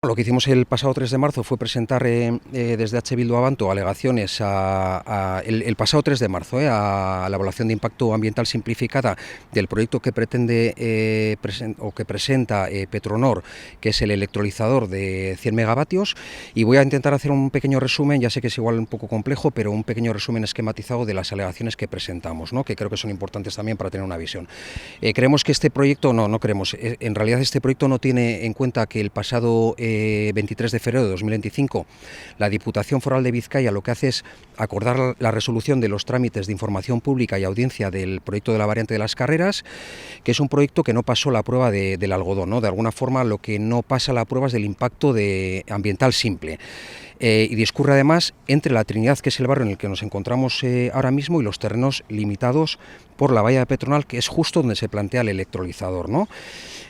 Lo que hicimos el pasado 3 de marzo fue presentar desde H. Bildu Abanto alegaciones el pasado 3 de marzo a la evaluación de impacto ambiental simplificada del proyecto que pretende que presenta Petronor, que es el electrolizador de 100 megavatios, y voy a intentar hacer un pequeño resumen, ya sé que es igual un poco complejo, pero un pequeño resumen esquematizado de las alegaciones que presentamos, ¿no? Que creo que son importantes también para tener una visión. Creemos que este proyecto, no creemos, en realidad este proyecto no tiene en cuenta que el pasado 23 de febrero de 2025, la Diputación Foral de Vizcaya lo que hace es acordar la resolución de los trámites de información pública y audiencia del proyecto de la variante de las Carreras, que es un proyecto que no pasó la prueba del algodón, ¿no? De alguna forma lo que no pasa la prueba es del impacto ambiental simple. Y discurre además entre la Trinidad, que es el barrio en el que nos encontramos ahora mismo, y los terrenos limitados por la valla de Petronor, que es justo donde se plantea el electrolizador, ¿no?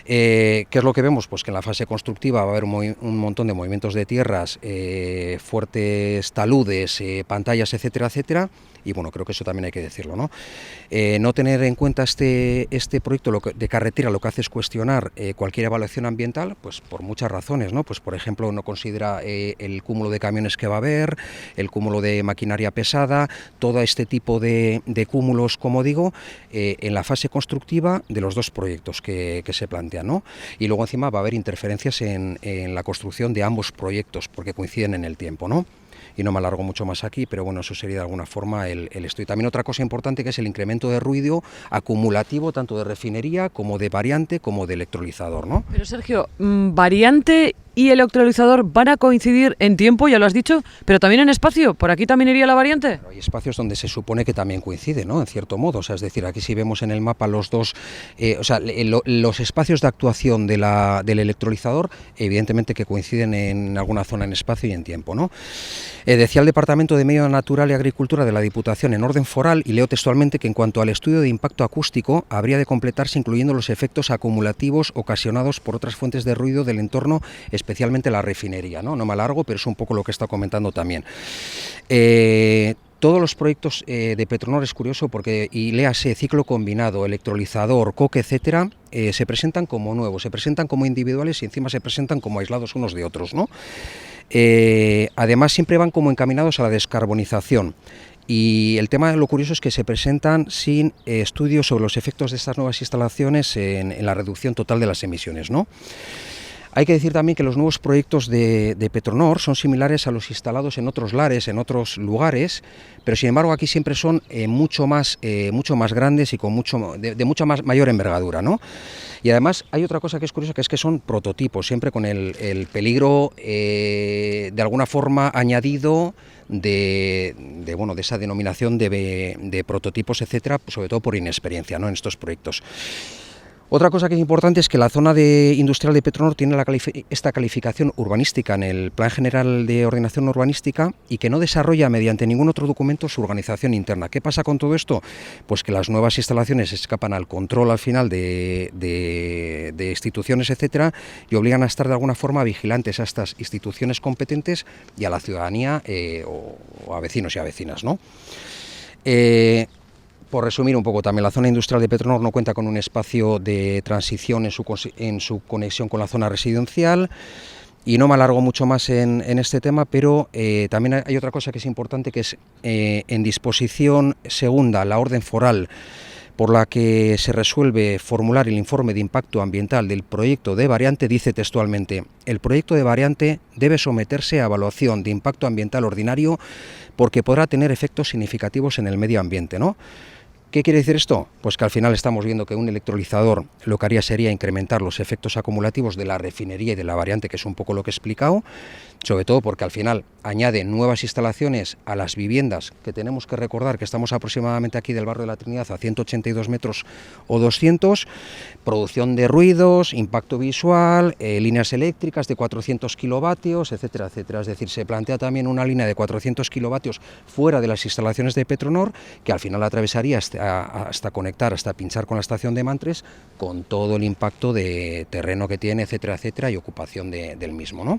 ¿Qué es lo que vemos? Pues que en la fase constructiva va a haber un montón de movimientos de tierras, fuertes taludes, pantallas, etcétera, etcétera. Y bueno, creo que eso también hay que decirlo, ¿no? No tener en cuenta este proyecto de carretera lo que hace es cuestionar cualquier evaluación ambiental, pues por muchas razones, ¿no? Pues por ejemplo no considera el cúmulo de camiones que va a haber, el cúmulo de maquinaria pesada, todo este tipo de cúmulos, como digo, en la fase constructiva de los dos proyectos que se plantean, ¿no? Y luego encima va a haber interferencias en la construcción de ambos proyectos porque coinciden en el tiempo, ¿no? Y no me alargo mucho más aquí, pero bueno, eso sería de alguna forma el esto. Y también otra cosa importante, que es el incremento de ruido acumulativo tanto de refinería como de variante como de electrolizador, ¿no? Pero Sergio, variante y electrolizador van a coincidir en tiempo, ya lo has dicho, pero también en espacio. ¿Por aquí también iría la variante? Hay espacios donde se supone que también coincide, ¿no? En cierto modo, o sea, es decir, aquí si vemos en el mapa los dos, los espacios de actuación del electrolizador, evidentemente que coinciden en alguna zona en espacio y en tiempo, ¿no? Decía el Departamento de Medio Natural y Agricultura de la Diputación en orden foral, y leo textualmente, que en cuanto al estudio de impacto acústico habría de completarse incluyendo los efectos acumulativos ocasionados por otras fuentes de ruido del entorno, especialmente la refinería, ¿no? No me alargo, pero es un poco lo que está comentando también. Todos los proyectos de Petronor es curioso porque, y léase ciclo combinado, electrolizador, coque, etcétera, se presentan como nuevos, se presentan como individuales y encima se presentan como aislados unos de otros, ¿no? Además siempre van como encaminados a la descarbonización. Y el tema, lo curioso es que se presentan sin estudios sobre los efectos de estas nuevas instalaciones en la reducción total de las emisiones, ¿no? Hay que decir también que los nuevos proyectos de Petronor son similares a los instalados en otros lares, en otros lugares, pero sin embargo aquí siempre son mucho más grandes y de mucha mayor envergadura, ¿no? Y además hay otra cosa que es curiosa, que es que son prototipos, siempre con el peligro de alguna forma añadido de esa denominación de prototipos, etcétera, pues sobre todo por inexperiencia, ¿no? En estos proyectos. Otra cosa que es importante es que la zona industrial de Petronor tiene esta calificación urbanística en el Plan General de Ordenación Urbanística y que no desarrolla mediante ningún otro documento su organización interna. ¿Qué pasa con todo esto? Pues que las nuevas instalaciones escapan al control al final de instituciones, etcétera, y obligan a estar de alguna forma vigilantes a estas instituciones competentes y a la ciudadanía o a vecinos y a vecinas, ¿no? Por resumir un poco, también la zona industrial de Petronor no cuenta con un espacio de transición en su conexión con la zona residencial, y no me alargo mucho más en este tema, pero también hay otra cosa que es importante, que es en disposición segunda, la orden foral por la que se resuelve formular el informe de impacto ambiental del proyecto de variante, dice textualmente: el proyecto de variante debe someterse a evaluación de impacto ambiental ordinario porque podrá tener efectos significativos en el medio ambiente, ¿no? ¿Qué quiere decir esto? Pues que al final estamos viendo que un electrolizador lo que haría sería incrementar los efectos acumulativos de la refinería y de la variante, que es un poco lo que he explicado, sobre todo porque al final añade nuevas instalaciones a las viviendas, que tenemos que recordar que estamos aproximadamente aquí del barrio de la Trinidad a 182 metros o 200, producción de ruidos, impacto visual, líneas eléctricas de 400 kilovatios, etcétera, etcétera. Es decir, se plantea también una línea de 400 kilovatios fuera de las instalaciones de Petronor, que al final atravesaría hasta conectar, hasta pinchar con la estación de Mantres, con todo el impacto de terreno que tiene, etcétera, etcétera, y ocupación del mismo, ¿no?